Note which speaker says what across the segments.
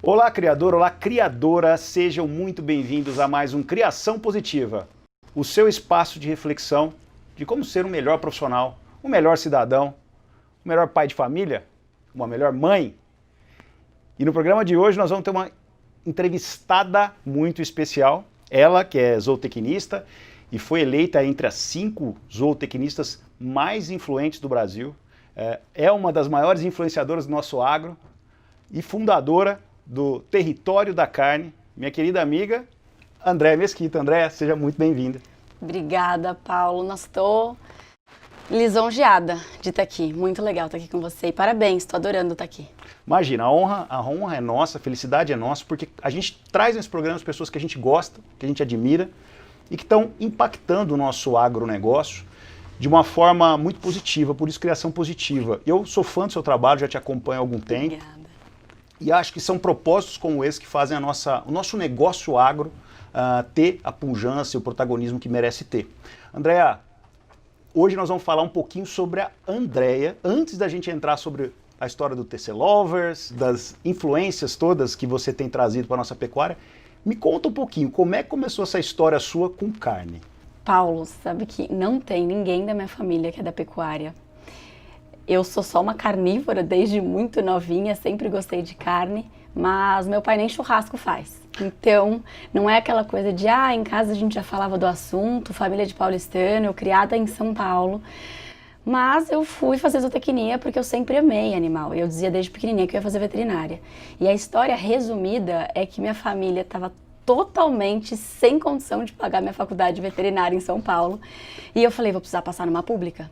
Speaker 1: Olá, criador, olá, criadora, sejam muito bem-vindos a mais um Criação Positiva, o seu espaço de reflexão de como ser um melhor profissional, um melhor cidadão, um melhor pai de família, uma melhor mãe. E no programa de hoje nós vamos ter uma entrevistada muito especial, ela que é zootecnista e foi eleita entre as 5 zootecnistas mais influentes do Brasil, é uma das maiores influenciadoras do nosso agro e fundadora do Território da Carne, minha querida amiga Andréa Mesquita. Andréa, seja muito bem-vinda.
Speaker 2: Obrigada, Paulo. Estou lisonjeada de estar aqui. Muito legal estar aqui com você e parabéns, estou adorando estar aqui.
Speaker 1: Imagina, a honra é nossa, a felicidade é nossa, porque a gente traz nesse programa as pessoas que a gente gosta, que a gente admira e que estão impactando o nosso agronegócio de uma forma muito positiva, por isso Criação Positiva. Eu sou fã do seu trabalho, já te acompanho há algum tempo.
Speaker 2: Obrigada.
Speaker 1: E acho que são propósitos como esse que fazem o nosso negócio agro ter a pujança e o protagonismo que merece ter. Andréa, hoje nós vamos falar um pouquinho sobre a Andréa, antes da gente entrar sobre a história do TC Lovers, das influências todas que você tem trazido para a nossa pecuária. Me conta um pouquinho, como é que começou essa história sua com carne?
Speaker 2: Paulo, sabe que não tem ninguém da minha família que é da pecuária. Eu sou só uma carnívora desde muito novinha, sempre gostei de carne, mas meu pai nem churrasco faz. Então, não é aquela coisa de, em casa a gente já falava do assunto, família de paulistano, eu criada em São Paulo. Mas eu fui fazer zootecnia porque eu sempre amei animal. Eu dizia desde pequenininha que eu ia fazer veterinária. E a história resumida é que minha família estava totalmente sem condição de pagar minha faculdade veterinária em São Paulo. E eu falei, vou precisar passar numa pública.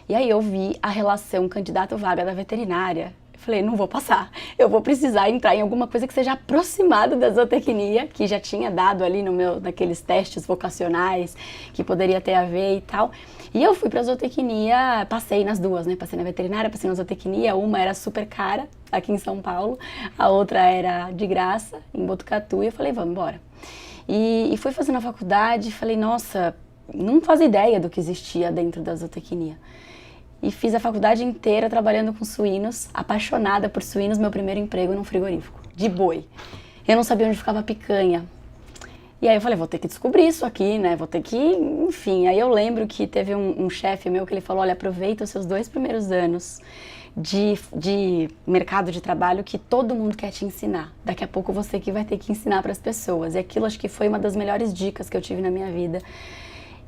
Speaker 2: E aí eu vi a relação candidato-vaga da veterinária. Eu falei, não vou passar. Eu vou precisar entrar em alguma coisa que seja aproximada da zootecnia, que já tinha dado ali naqueles testes vocacionais, que poderia ter a ver e tal. E eu fui pra zootecnia, passei nas duas, né? Passei na veterinária, passei na zootecnia. Uma era super cara, aqui em São Paulo. A outra era de graça, em Botucatu. E eu falei, vamos embora. E fui fazendo a faculdade, falei, nossa, não fazia ideia do que existia dentro da zootecnia. E fiz a faculdade inteira trabalhando com suínos, apaixonada por suínos, meu primeiro emprego num frigorífico, de boi. Eu não sabia onde ficava a picanha. E aí eu falei, vou ter que descobrir isso aqui, né? Vou ter que, enfim. Aí eu lembro que teve um chefe meu que ele falou, olha, aproveita os seus 2 primeiros anos de mercado de trabalho que todo mundo quer te ensinar. Daqui a pouco você que vai ter que ensinar para as pessoas. E aquilo acho que foi uma das melhores dicas que eu tive na minha vida.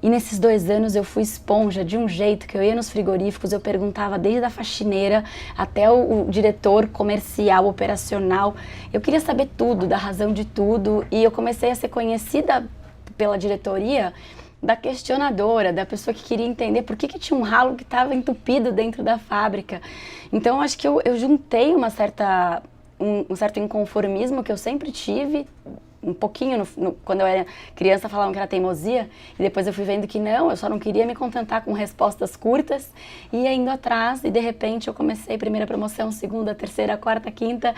Speaker 2: E nesses 2 anos eu fui esponja de um jeito que eu ia nos frigoríficos, eu perguntava desde a faxineira até o diretor comercial, operacional. Eu queria saber tudo, da razão de tudo, e eu comecei a ser conhecida pela diretoria da questionadora, da pessoa que queria entender por que tinha um ralo que estava entupido dentro da fábrica. Então acho que eu juntei um certo inconformismo que eu sempre tive, um pouquinho, quando eu era criança falavam que era teimosia, e depois eu fui vendo que não, eu só não queria me contentar com respostas curtas, e ia indo atrás, e de repente eu comecei primeira promoção, segunda, terceira, quarta, quinta,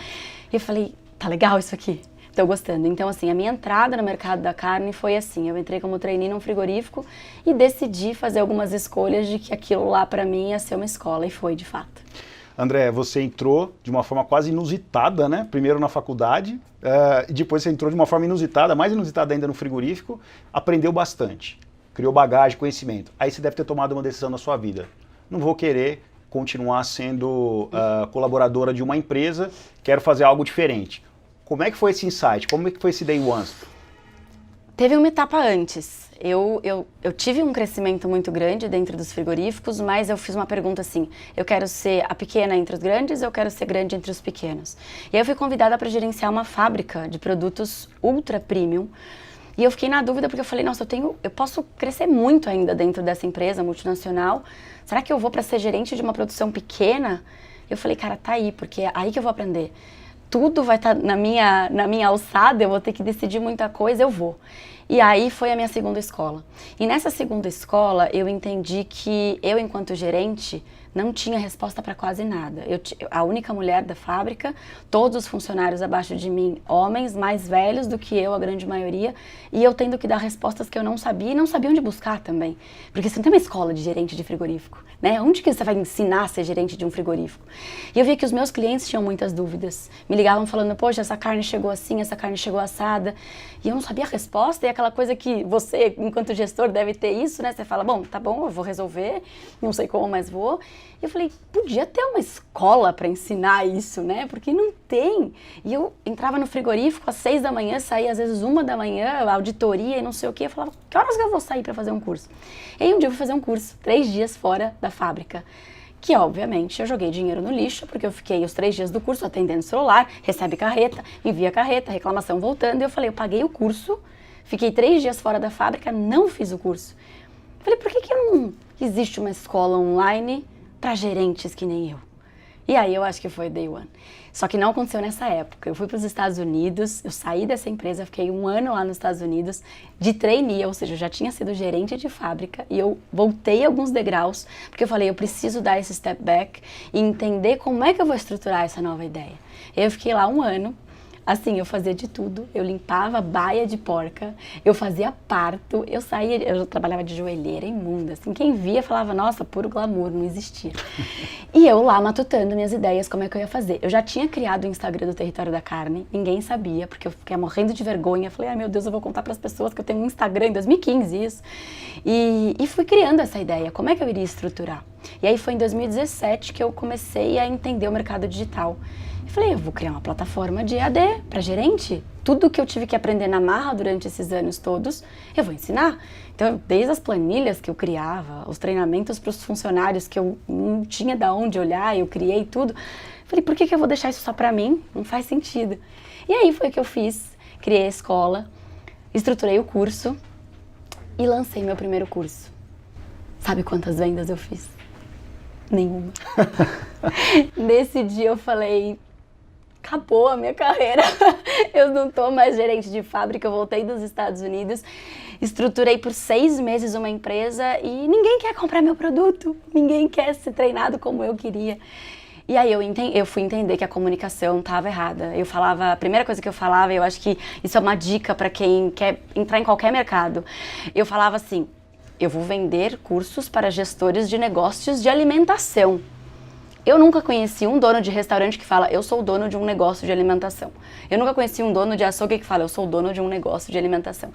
Speaker 2: e eu falei, tá legal isso aqui, tô gostando. Então assim, a minha entrada no mercado da carne foi assim, eu entrei como trainee num frigorífico, e decidi fazer algumas escolhas de que aquilo lá pra mim ia ser uma escola, e foi de fato.
Speaker 1: André, você entrou de uma forma quase inusitada, né? Primeiro na faculdade, e depois você entrou de uma forma inusitada, mais inusitada ainda no frigorífico, aprendeu bastante, criou bagagem, conhecimento. Aí você deve ter tomado uma decisão na sua vida. Não vou querer continuar sendo colaboradora de uma empresa, quero fazer algo diferente. Como é que foi esse insight? Como é que foi esse day one?
Speaker 2: Teve uma etapa antes. Eu tive um crescimento muito grande dentro dos frigoríficos, mas eu fiz uma pergunta assim, eu quero ser a pequena entre os grandes, eu quero ser grande entre os pequenos. E aí eu fui convidada para gerenciar uma fábrica de produtos ultra premium, e eu fiquei na dúvida porque eu falei, nossa, eu posso crescer muito ainda dentro dessa empresa multinacional, será que eu vou para ser gerente de uma produção pequena? Eu falei, cara, tá aí, porque é aí que eu vou aprender. Tudo vai estar na minha alçada, eu vou ter que decidir muita coisa, eu vou. E aí foi a minha segunda escola. E nessa segunda escola eu entendi que eu, enquanto gerente, não tinha resposta para quase nada. A única mulher da fábrica, todos os funcionários abaixo de mim, homens mais velhos do que eu, a grande maioria, e eu tendo que dar respostas que eu não sabia e não sabia onde buscar também. Porque você não tem uma escola de gerente de frigorífico, né? Onde que você vai ensinar a ser gerente de um frigorífico? E eu via que os meus clientes tinham muitas dúvidas. Me ligavam falando, poxa, essa carne chegou assim, essa carne chegou assada. E eu não sabia a resposta, e aquela coisa que você, enquanto gestor, deve ter isso, né? Você fala, bom, tá bom, eu vou resolver, não sei como, mas vou. E eu falei, podia ter uma escola para ensinar isso, né? Porque não tem. E eu entrava no frigorífico às 6 da manhã, saía às vezes 1 da manhã, auditoria e não sei o quê. Eu falava, que horas que eu vou sair para fazer um curso? E aí um dia eu fui fazer um curso, 3 dias fora da fábrica. Que, obviamente, eu joguei dinheiro no lixo, porque eu fiquei os 3 dias do curso atendendo celular, recebe carreta, envia carreta, reclamação voltando. E eu falei, eu paguei o curso, fiquei 3 dias fora da fábrica, não fiz o curso. Eu falei, por que não existe uma escola online para gerentes que nem eu? E aí eu acho que foi day one. Só que não aconteceu nessa época. Eu fui para os Estados Unidos, eu saí dessa empresa, fiquei 1 ano lá nos Estados Unidos de trainee, ou seja, eu já tinha sido gerente de fábrica e eu voltei alguns degraus, porque eu falei, eu preciso dar esse step back e entender como é que eu vou estruturar essa nova ideia. Eu fiquei lá 1 ano. Assim, eu fazia de tudo, eu limpava baia de porca, eu fazia parto, eu trabalhava de joelheira imunda, assim, quem via falava, nossa, puro glamour, não existia. E eu lá matutando minhas ideias, como é que eu ia fazer. Eu já tinha criado o Instagram do Território da Carne, ninguém sabia, porque eu fiquei morrendo de vergonha, falei, ai meu Deus, eu vou contar para as pessoas que eu tenho um Instagram em 2015, isso. E fui criando essa ideia, como é que eu iria estruturar. E aí foi em 2017 que eu comecei a entender o mercado digital. Eu falei, eu vou criar uma plataforma de EAD para gerente. Tudo que eu tive que aprender na marra durante esses anos todos, eu vou ensinar. Então, desde as planilhas que eu criava, os treinamentos para os funcionários que eu não tinha de onde olhar, eu criei tudo. Eu falei, por que eu vou deixar isso só para mim? Não faz sentido. E aí foi o que eu fiz. Criei a escola, estruturei o curso e lancei meu primeiro curso. Sabe quantas vendas eu fiz? Nenhuma. Nesse dia eu falei, acabou a minha carreira, eu não tô mais gerente de fábrica, eu voltei dos Estados Unidos, estruturei por 6 meses uma empresa e ninguém quer comprar meu produto, ninguém quer ser treinado como eu queria. E aí eu fui entender que a comunicação estava errada. Eu falava, a primeira coisa que eu falava, eu acho que isso é uma dica para quem quer entrar em qualquer mercado, eu falava assim, eu vou vender cursos para gestores de negócios de alimentação. Eu nunca conheci um dono de restaurante que fala, eu sou o dono de um negócio de alimentação. Eu nunca conheci um dono de açougue que fala, eu sou o dono de um negócio de alimentação.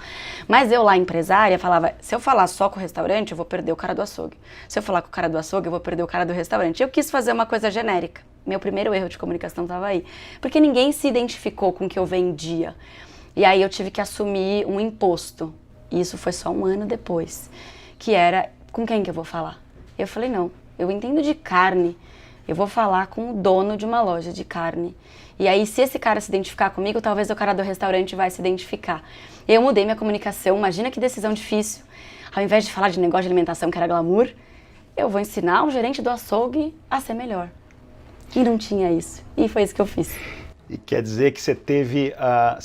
Speaker 2: Mas eu lá, empresária, falava, se eu falar só com o restaurante, eu vou perder o cara do açougue. Se eu falar com o cara do açougue, eu vou perder o cara do restaurante. Eu quis fazer uma coisa genérica. Meu primeiro erro de comunicação estava aí. Porque ninguém se identificou com o que eu vendia. E aí eu tive que assumir um imposto. E isso foi só 1 ano depois. Que era, com quem que eu vou falar? Eu falei, não, eu entendo de carne. Eu vou falar com o dono de uma loja de carne. E aí, se esse cara se identificar comigo, talvez o cara do restaurante vai se identificar. Eu mudei minha comunicação, imagina que decisão difícil. Ao invés de falar de negócio de alimentação, que era glamour, eu vou ensinar o gerente do açougue a ser melhor. E não tinha isso. E foi isso que eu fiz.
Speaker 1: E quer dizer que você teve a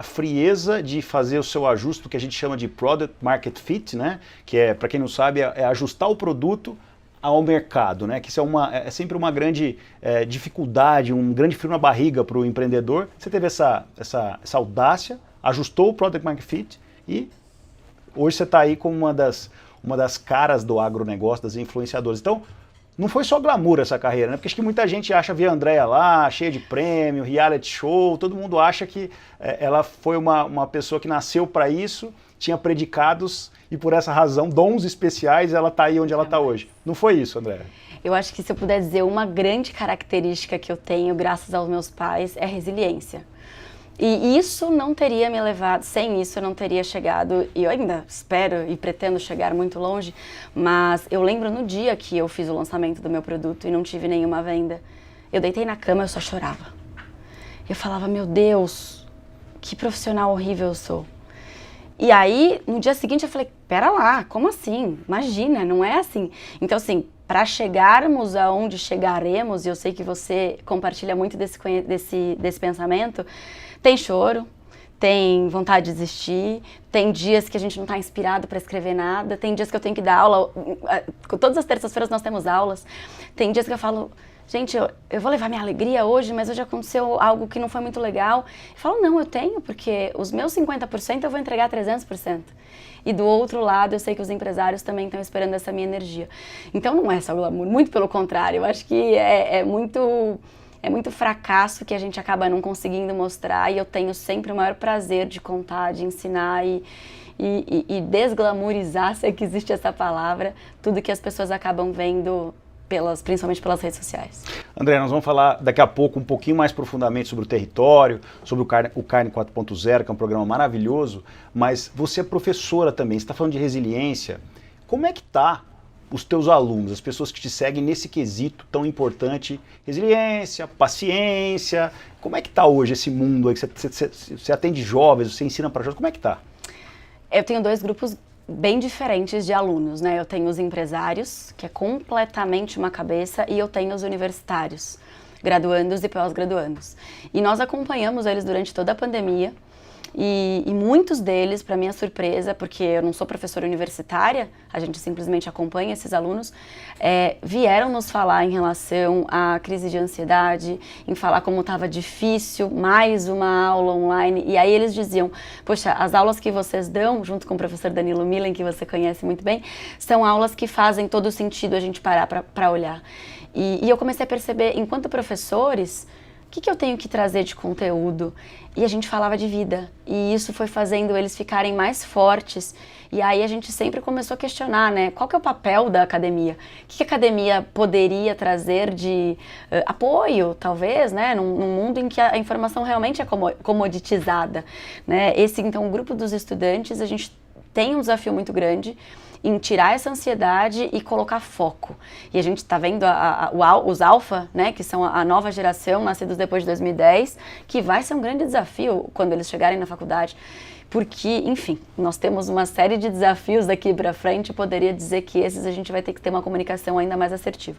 Speaker 1: frieza de fazer o seu ajuste, o que a gente chama de Product Market Fit, né? Que é, para quem não sabe, é ajustar o produto ao mercado, né? Que isso é sempre uma grande dificuldade, um grande frio na barriga para o empreendedor. Você teve essa audácia, ajustou o Product Market Fit e hoje você está aí como uma das caras do agronegócio, das influenciadoras. Então, não foi só glamour essa carreira, né? Porque acho que muita gente acha ver a Andrea lá, cheia de prêmio, reality show, todo mundo acha que ela foi uma pessoa que nasceu para isso, tinha predicados e por essa razão, dons especiais, ela está aí onde ela está hoje. Não foi isso, Andrea?
Speaker 2: Eu acho que se eu puder dizer uma grande característica que eu tenho, graças aos meus pais, é resiliência. E isso não teria me levado, sem isso eu não teria chegado, e eu ainda espero e pretendo chegar muito longe, mas eu lembro no dia que eu fiz o lançamento do meu produto e não tive nenhuma venda, eu deitei na cama e eu só chorava. Eu falava, meu Deus, que profissional horrível eu sou. E aí, no dia seguinte eu falei, pera lá, como assim? Imagina, não é assim. Então assim, para chegarmos aonde chegaremos, e eu sei que você compartilha muito desse pensamento, tem choro, tem vontade de desistir, tem dias que a gente não está inspirado para escrever nada, tem dias que eu tenho que dar aula, todas as terças-feiras nós temos aulas, tem dias que eu falo, gente, eu vou levar minha alegria hoje, mas hoje aconteceu algo que não foi muito legal. Eu falo, não, eu tenho, porque os meus 50% eu vou entregar 300%. E do outro lado, eu sei que os empresários também estão esperando essa minha energia. Então não é só glamour, muito pelo contrário, eu acho que é muito fracasso que a gente acaba não conseguindo mostrar, e eu tenho sempre o maior prazer de contar, de ensinar e desglamourizar, se é que existe essa palavra, tudo que as pessoas acabam vendo, principalmente pelas redes sociais.
Speaker 1: André, nós vamos falar daqui a pouco um pouquinho mais profundamente sobre o território, sobre o Carne 4.0, que é um programa maravilhoso, mas você é professora também, você está falando de resiliência. Como é que está os teus alunos, as pessoas que te seguem nesse quesito tão importante, resiliência, paciência? Como é que está hoje esse mundo aí que você atende jovens, você ensina para jovens, como é que está?
Speaker 2: Eu tenho 2 grupos bem diferentes de alunos, né? Eu tenho os empresários, que é completamente uma cabeça, e eu tenho os universitários, graduandos e pós-graduandos. E nós acompanhamos eles durante toda a pandemia, e muitos deles, para minha surpresa, porque eu não sou professora universitária, a gente simplesmente acompanha esses alunos, vieram nos falar em relação à crise de ansiedade, em falar como estava difícil, mais uma aula online, e aí eles diziam, poxa, as aulas que vocês dão, junto com o professor Danilo Milen, que você conhece muito bem, são aulas que fazem todo sentido a gente parar para olhar. E eu comecei a perceber, enquanto professores, o que eu tenho que trazer de conteúdo? E a gente falava de vida, e isso foi fazendo eles ficarem mais fortes. E aí a gente sempre começou a questionar, né? Qual que é o papel da academia? O que a academia poderia trazer de apoio, talvez, né? Num mundo em que a informação realmente é comoditizada, né? Então, o grupo dos estudantes, a gente tem um desafio muito grande em tirar essa ansiedade e colocar foco. E a gente está vendo os alfa, né, que são a nova geração, nascidos depois de 2010, que vai ser um grande desafio quando eles chegarem na faculdade. Porque, enfim, nós temos uma série de desafios daqui para frente, eu poderia dizer que esses a gente vai ter que ter uma comunicação ainda mais assertiva.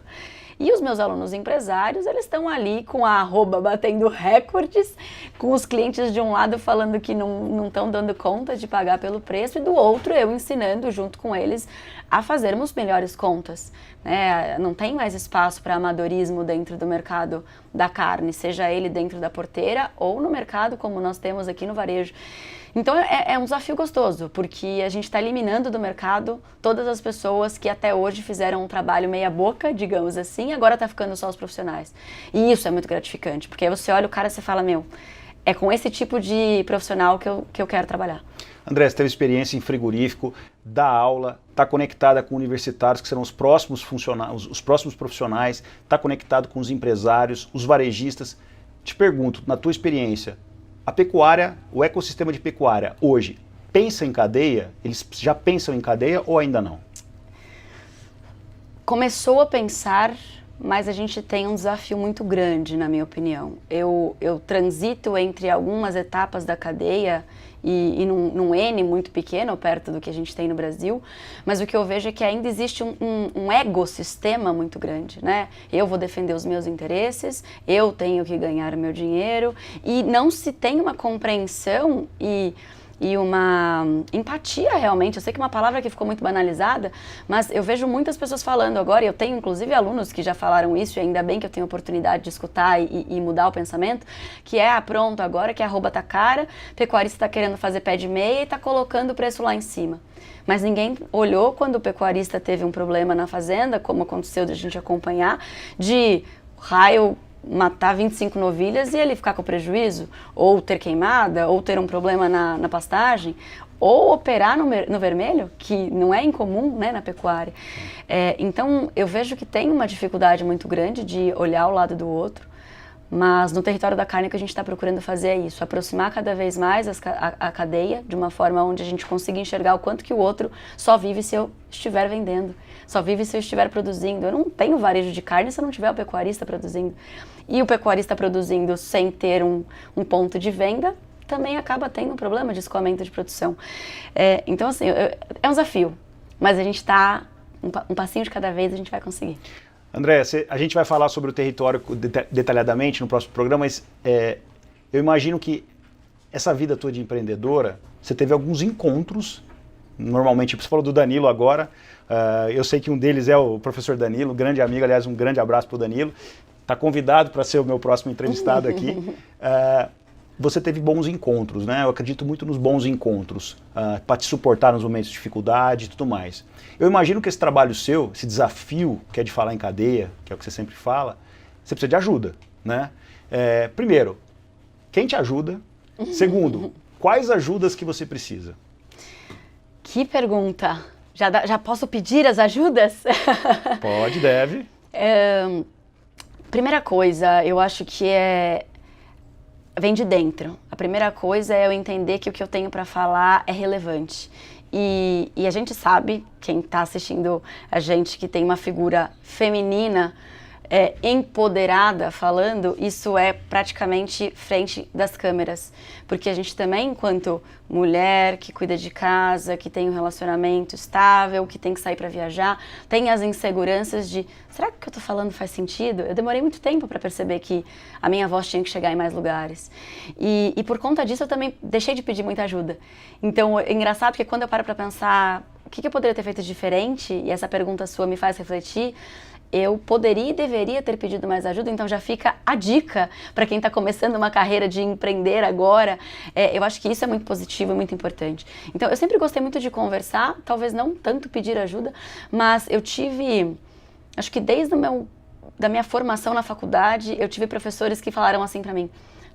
Speaker 2: E os meus alunos empresários, eles estão ali com a arroba batendo recordes, com os clientes de um lado falando que não estão dando conta de pagar pelo preço, e do outro eu ensinando junto com eles a fazermos melhores contas, né? Não tem mais espaço para amadorismo dentro do mercado da carne, seja ele dentro da porteira ou no mercado como nós temos aqui no varejo. Então é um desafio gostoso, porque a gente está eliminando do mercado todas as pessoas que até hoje fizeram um trabalho meia boca, digamos assim, e agora está ficando só os profissionais. E isso é muito gratificante, porque aí você olha o cara e você fala, meu, é com esse tipo de profissional que eu quero trabalhar.
Speaker 1: André, você teve experiência em frigorífico, dá aula, está conectada com universitários que serão os próximos os próximos profissionais, está conectado com os empresários, os varejistas. Te pergunto, na tua experiência, a pecuária, o ecossistema de pecuária hoje, pensa em cadeia? Eles já pensam em cadeia ou ainda não?
Speaker 2: Começou a pensar, mas a gente tem um desafio muito grande, na minha opinião. Eu transito entre algumas etapas da cadeia e num N muito pequeno, perto do que a gente tem no Brasil, mas o que eu vejo é que ainda existe um ecossistema muito grande, né? Eu vou defender os meus interesses, eu tenho que ganhar o meu dinheiro, e não se tem uma compreensão e uma empatia realmente. Eu sei que é uma palavra que ficou muito banalizada, mas eu vejo muitas pessoas falando agora, e eu tenho inclusive alunos que já falaram isso, e ainda bem que eu tenho a oportunidade de escutar e mudar o pensamento, que é, pronto, agora que a arroba tá cara, pecuarista está querendo fazer pé de meia e está colocando o preço lá em cima. Mas ninguém olhou quando o pecuarista teve um problema na fazenda, como aconteceu de a gente acompanhar, de raio matar 25 novilhas e ele ficar com prejuízo, ou ter queimada, ou ter um problema na pastagem, ou operar no vermelho, que não é incomum, né, na pecuária. Então, eu vejo que tem uma dificuldade muito grande de olhar o lado do outro, mas no território da carne o que a gente está procurando fazer é isso, aproximar cada vez mais a cadeia, de uma forma onde a gente consiga enxergar o quanto que o outro só vive se eu estiver vendendo, só vive se eu estiver produzindo. Eu não tenho varejo de carne se eu não tiver o pecuarista produzindo. E o pecuarista produzindo sem ter um ponto de venda, também acaba tendo um problema de escoamento de produção. Então, assim, é um desafio, mas a gente está, um passinho de cada vez a gente vai conseguir.
Speaker 1: André, a gente vai falar sobre o território detalhadamente no próximo programa, mas eu imagino que essa vida tua de empreendedora, você teve alguns encontros, normalmente, você falou do Danilo agora, eu sei que um deles é o professor Danilo, grande amigo, aliás, um grande abraço para o Danilo, está convidado para ser o meu próximo entrevistado aqui. Você teve bons encontros, né? Eu acredito muito nos bons encontros, para te suportar nos momentos de dificuldade e tudo mais. Eu imagino que esse trabalho seu, esse desafio que é de falar em cadeia, que é o que você sempre fala, você precisa de ajuda, né? Primeiro, quem te ajuda? Segundo, quais ajudas que você precisa?
Speaker 2: Que pergunta! Já posso pedir as ajudas?
Speaker 1: Pode, deve.
Speaker 2: Primeira coisa, eu acho que vem de dentro. A primeira coisa é eu entender que o que eu tenho para falar é relevante. E a gente sabe, quem está assistindo a gente, que tem uma figura feminina empoderada falando, isso é praticamente frente das câmeras. Porque a gente também, enquanto mulher que cuida de casa, que tem um relacionamento estável, que tem que sair para viajar, tem as inseguranças de, será que o que eu estou falando faz sentido? Eu demorei muito tempo para perceber que a minha voz tinha que chegar em mais lugares. E por conta disso eu também deixei de pedir muita ajuda. Então é engraçado que quando eu paro para pensar o que eu poderia ter feito diferente, e essa pergunta sua me faz refletir, eu poderia e deveria ter pedido mais ajuda, então já fica a dica para quem está começando uma carreira de empreender agora. Eu acho que isso é muito positivo e muito importante. Então, eu sempre gostei muito de conversar, talvez não tanto pedir ajuda, mas eu tive, acho que desde da minha formação na faculdade, eu tive professores que falaram assim para mim: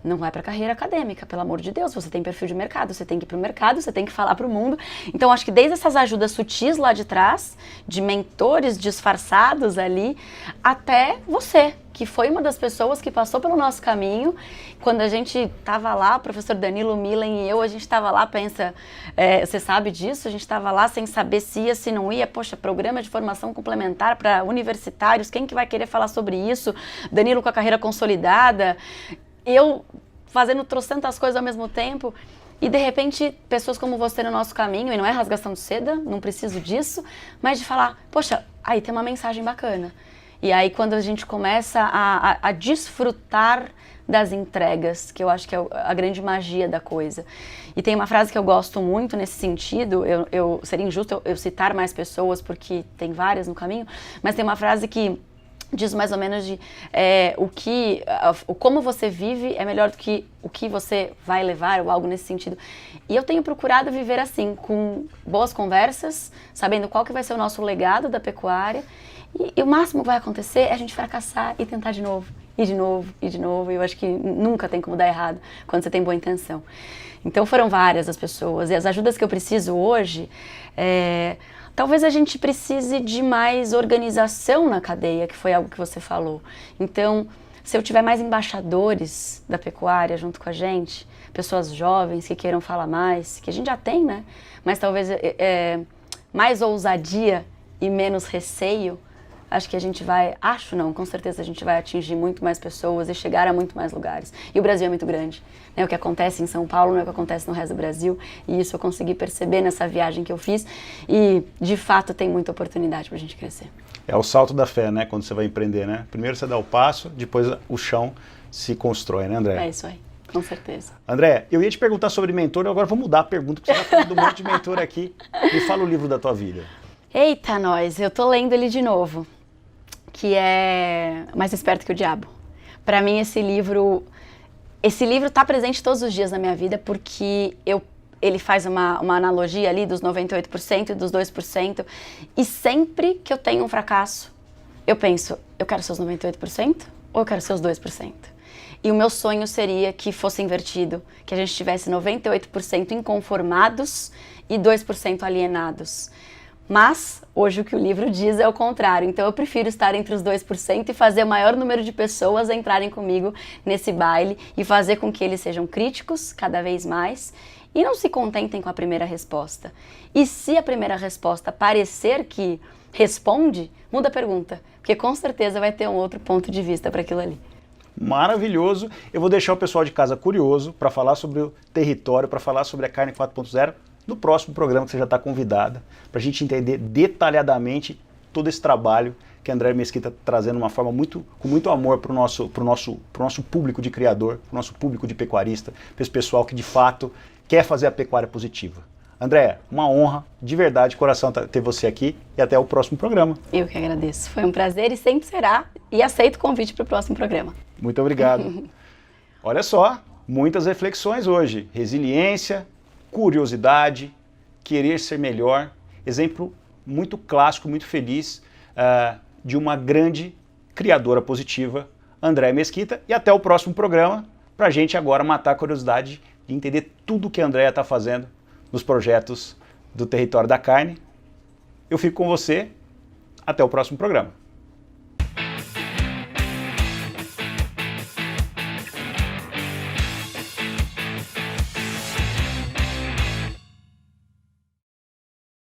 Speaker 2: não vai para a carreira acadêmica, pelo amor de Deus, você tem perfil de mercado, você tem que ir para o mercado, você tem que falar para o mundo. Então, acho que desde essas ajudas sutis lá de trás, de mentores disfarçados ali, até você, que foi uma das pessoas que passou pelo nosso caminho. Quando a gente estava lá, o professor Danilo Milen e eu, a gente estava lá, você sabe disso, a gente estava lá sem saber se ia, se não ia, poxa, programa de formação complementar para universitários, quem que vai querer falar sobre isso? Danilo com a carreira consolidada, eu fazendo trocentas coisas ao mesmo tempo, e de repente pessoas como você no nosso caminho, e não é rasgação de seda, não preciso disso, mas de falar, poxa, aí tem uma mensagem bacana. E aí quando a gente começa a desfrutar das entregas, que eu acho que é a grande magia da coisa. E tem uma frase que eu gosto muito nesse sentido, seria injusto eu citar mais pessoas, porque tem várias no caminho, mas tem uma frase que diz mais ou menos de como você vive é melhor do que o que você vai levar, ou algo nesse sentido. E eu tenho procurado viver assim, com boas conversas, sabendo qual que vai ser o nosso legado da pecuária, e o máximo que vai acontecer é a gente fracassar e tentar de novo, e de novo, e de novo. E eu acho que nunca tem como dar errado quando você tem boa intenção. Então foram várias as pessoas, e as ajudas que eu preciso hoje, talvez a gente precise de mais organização na cadeia, que foi algo que você falou. Então, se eu tiver mais embaixadores da pecuária junto com a gente, pessoas jovens que queiram falar mais, que a gente já tem, né? Mas talvez mais ousadia e menos receio, acho que a gente vai, com certeza a gente vai atingir muito mais pessoas e chegar a muito mais lugares. E o Brasil é muito grande, né? O que acontece em São Paulo não é o que acontece no resto do Brasil, e isso eu consegui perceber nessa viagem que eu fiz, e de fato tem muita oportunidade pra gente crescer.
Speaker 1: É o salto da fé, né, quando você vai empreender, né? Primeiro você dá o passo, depois o chão se constrói, né, André?
Speaker 2: É isso aí, com certeza.
Speaker 1: André, eu ia te perguntar sobre mentor, agora vou mudar a pergunta, porque você já falou do monte de mentor aqui. Me fala o livro da tua vida.
Speaker 2: Eita, nós, eu tô lendo ele de novo, que é Mais Esperto que o Diabo. Para mim, esse livro está presente todos os dias na minha vida, porque ele faz uma analogia ali dos 98% e dos 2%, e sempre que eu tenho um fracasso, eu penso, eu quero ser os 98% ou eu quero ser os 2%? E o meu sonho seria que fosse invertido, que a gente tivesse 98% inconformados e 2% alienados. Mas, hoje o que o livro diz é o contrário, então eu prefiro estar entre os 2% e fazer o maior número de pessoas entrarem comigo nesse baile e fazer com que eles sejam críticos cada vez mais e não se contentem com a primeira resposta. E se a primeira resposta parecer que responde, muda a pergunta, porque com certeza vai ter um outro ponto de vista para aquilo ali.
Speaker 1: Maravilhoso. Eu vou deixar o pessoal de casa curioso para falar sobre o território, para falar sobre a carne 4.0 no próximo programa, que você já está convidada, para a gente entender detalhadamente todo esse trabalho que a André Mesquita está trazendo uma forma com muito amor para o nosso público de criador, para o nosso público de pecuarista, para esse pessoal que de fato quer fazer a pecuária positiva. André, uma honra, de verdade, coração ter você aqui e até o próximo programa.
Speaker 2: Eu que agradeço. Foi um prazer e sempre será. E aceito o convite para o próximo programa.
Speaker 1: Muito obrigado. Olha só, muitas reflexões hoje. Resiliência, curiosidade, querer ser melhor. Exemplo muito clássico, muito feliz de uma grande criadora positiva, André Mesquita. E até o próximo programa, para a gente agora matar a curiosidade de entender tudo que a Andrea está fazendo nos projetos do Território da Carne. Eu fico com você. Até o próximo programa.